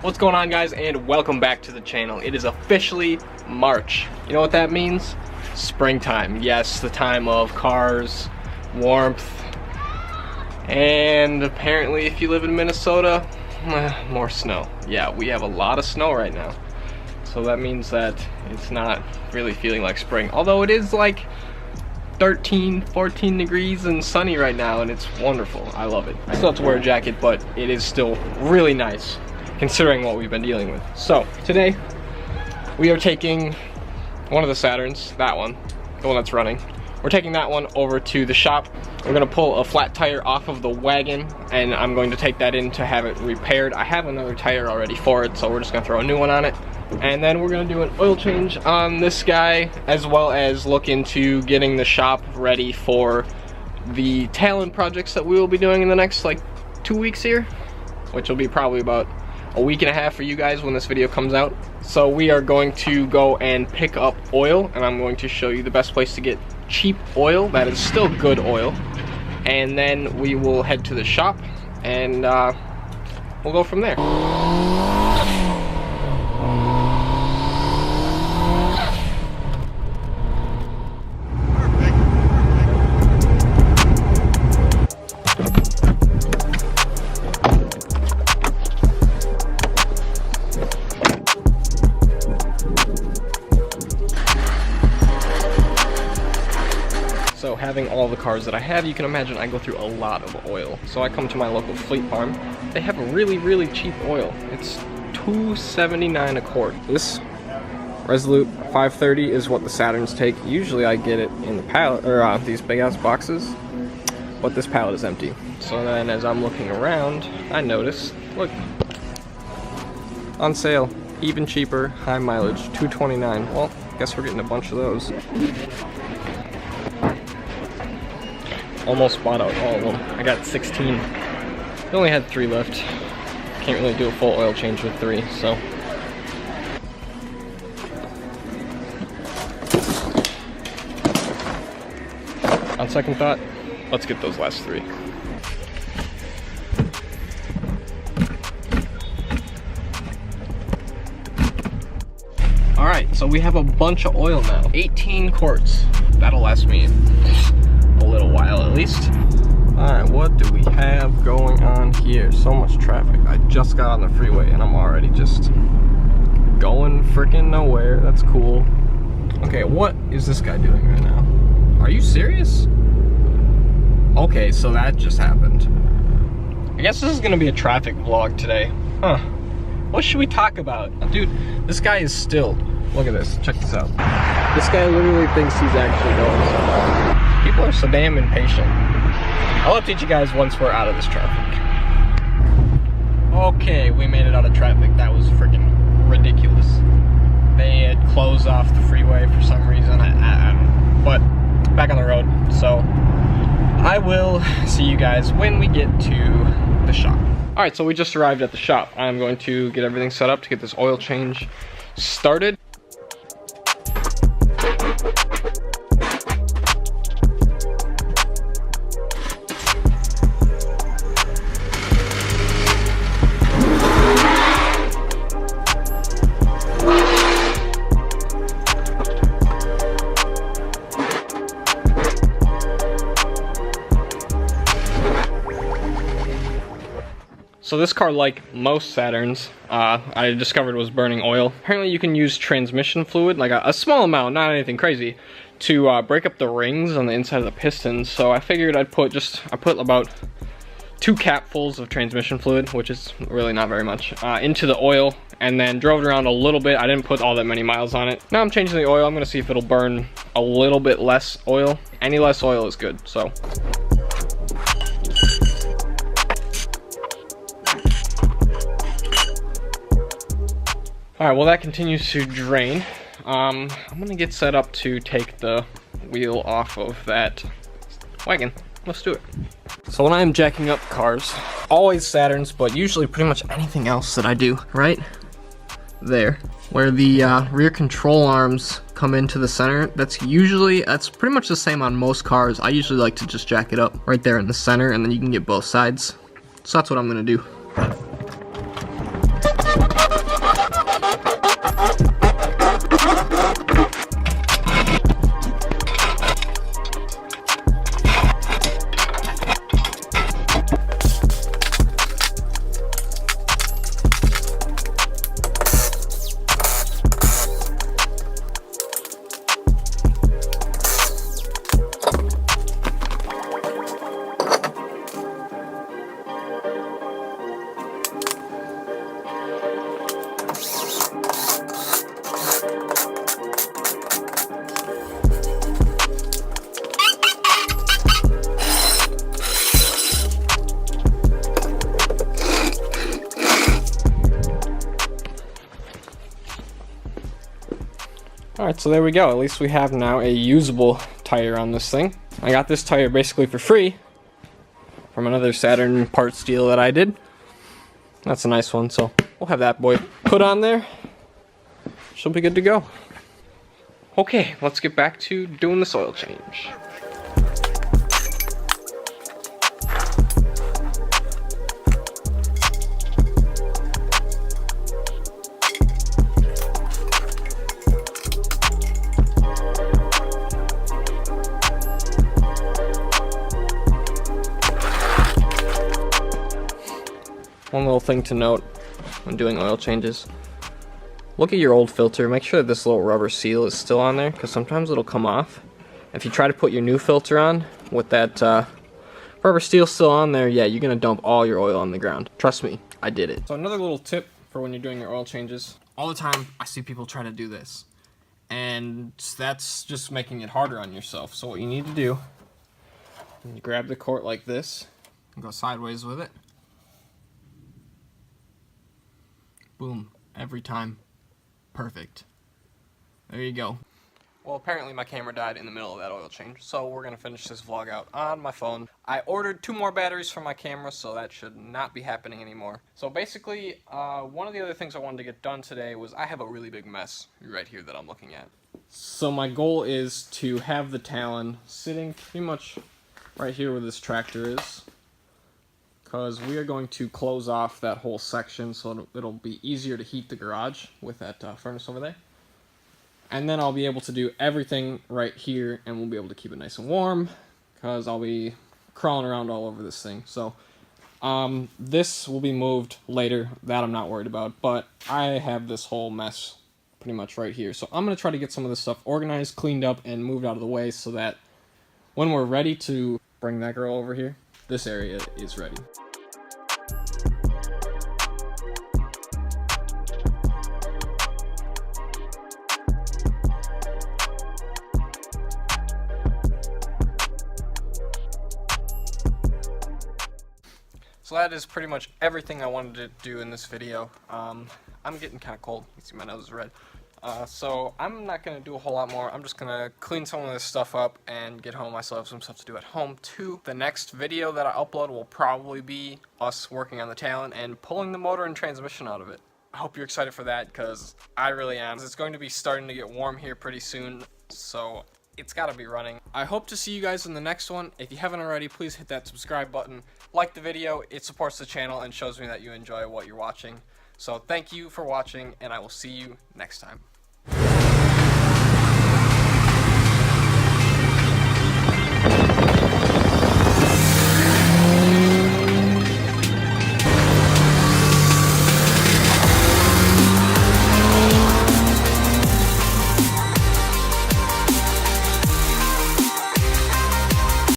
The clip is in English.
What's going on, guys, and welcome back to the channel. It is officially March. You know what that means? Springtime. Yes, the time of cars, warmth, and apparently if you live in Minnesota, more snow. Yeah, we have a lot of snow right now. So that means that it's not really feeling like spring. Although it is like 13, 14 degrees and sunny right now, and it's wonderful. I love it. I still have to wear a jacket, but it is still really nice considering what we've been dealing with. So today we are taking one of the Saturns, that one, the one that's running. We're taking that one over to the shop. We're gonna pull a flat tire off of the wagon, and I'm going to take that in to have it repaired. I have another tire already for it, so we're just gonna throw a new one on it. And then we're gonna do an oil change on this guy, as well as look into getting the shop ready for the Talon projects that we will be doing in the next like 2 weeks here, which will be probably about a week and a half for you guys when this video comes out. So we are going to go and pick up oil, and I'm going to show you the best place to get cheap oil that is still good oil. And then we will head to the shop and we'll go from there. So having all the cars that I have, you can imagine I go through a lot of oil. So I come to my local Fleet Farm. They have a really cheap oil. It's $2.79 a quart. This Resolute 530 is what the Saturns take. Usually I get it in the pallet, or these big ass boxes, but this pallet is empty. So then as I'm looking around, I notice, look, on sale, even cheaper, high mileage, $2.29. Well, guess we're getting a bunch of those. Almost bought out all of them. I got 16. I only had 3 left. Can't really do a full oil change with 3, so. On second thought, let's get those last 3. Alright, so we have a bunch of oil now. 18 quarts. That'll last me a little while at least. Alright, what do we have going on here? So much traffic. I just got on the freeway and I'm already just going freaking nowhere. That's cool. Okay, what is this guy doing right now? Are you serious? Okay, so that just happened. I guess this is gonna be a traffic vlog today. Huh. What should we talk about? Dude, this guy is still. Look at this, check this out. This guy literally thinks he's actually going somewhere. People are so damn impatient. I'll update you guys once we're out of this traffic. Okay, we made it out of traffic. That was freaking ridiculous. They had closed off the freeway for some reason. I don't know. But back on the road. So I will see you guys when we get to the shop. Alright, so we just arrived at the shop. I'm going to get everything set up to get this oil change started. So this car, like most Saturns, I discovered was burning oil. Apparently you can use transmission fluid, like a small amount, not anything crazy, to break up the rings on the inside of the pistons. So I figured I put about 2 capfuls of transmission fluid, which is really not very much, into the oil, and then drove it around a little bit. I didn't put all that many miles on it. Now I'm changing the oil. I'm gonna see if it'll burn a little bit less oil. Any less oil is good, so. Alright, well that continues to drain. I'm gonna get set up to take the wheel off of that wagon. Let's do it. So when I'm jacking up cars, always Saturns, but usually pretty much anything else that I do, right there, where the rear control arms come into the center, that's pretty much the same on most cars. I usually like to just jack it up right there in the center, and then you can get both sides. So that's what I'm gonna do. Alright, so there we go. At least we have now a usable tire on this thing. I got this tire basically for free from another Saturn parts deal that I did. That's a nice one, so we'll have that boy put on there. She'll be good to go. Okay, let's get back to doing this oil change. One little thing to note when doing oil changes, look at your old filter, make sure that this little rubber seal is still on there, because sometimes it'll come off. If you try to put your new filter on with that rubber seal still on there, yeah, you're going to dump all your oil on the ground. Trust me, I did it. So another little tip for when you're doing your oil changes, all the time I see people try to do this, and that's just making it harder on yourself. So what you need to do, you grab the quart like this, and go sideways with it. Boom, every time. Perfect. There you go. Well, apparently my camera died in the middle of that oil change, so we're going to finish this vlog out on my phone. I ordered 2 more batteries for my camera, so that should not be happening anymore. So basically, one of the other things I wanted to get done today was I have a really big mess right here that I'm looking at. So my goal is to have the Talon sitting pretty much right here where this tractor is, because we are going to close off that whole section so it'll be easier to heat the garage with that furnace over there. And then I'll be able to do everything right here, and we'll be able to keep it nice and warm, because I'll be crawling around all over this thing. So this will be moved later, that I'm not worried about, but I have this whole mess pretty much right here. So I'm going to try to get some of this stuff organized, cleaned up, and moved out of the way so that when we're ready to bring that girl over here, this area is ready. So that is pretty much everything I wanted to do in this video. I'm getting kind of cold. You can see my nose is red. So I'm not going to do a whole lot more. I'm just going to clean some of this stuff up and get home. I still have some stuff to do at home too. The next video that I upload will probably be us working on the Talon and pulling the motor and transmission out of it. I hope you're excited for that, because I really am. It's going to be starting to get warm here pretty soon, so it's got to be running. I hope to see you guys in the next one. If you haven't already, please hit that subscribe button. Like the video. It supports the channel and shows me that you enjoy what you're watching. So thank you for watching, and I will see you next time.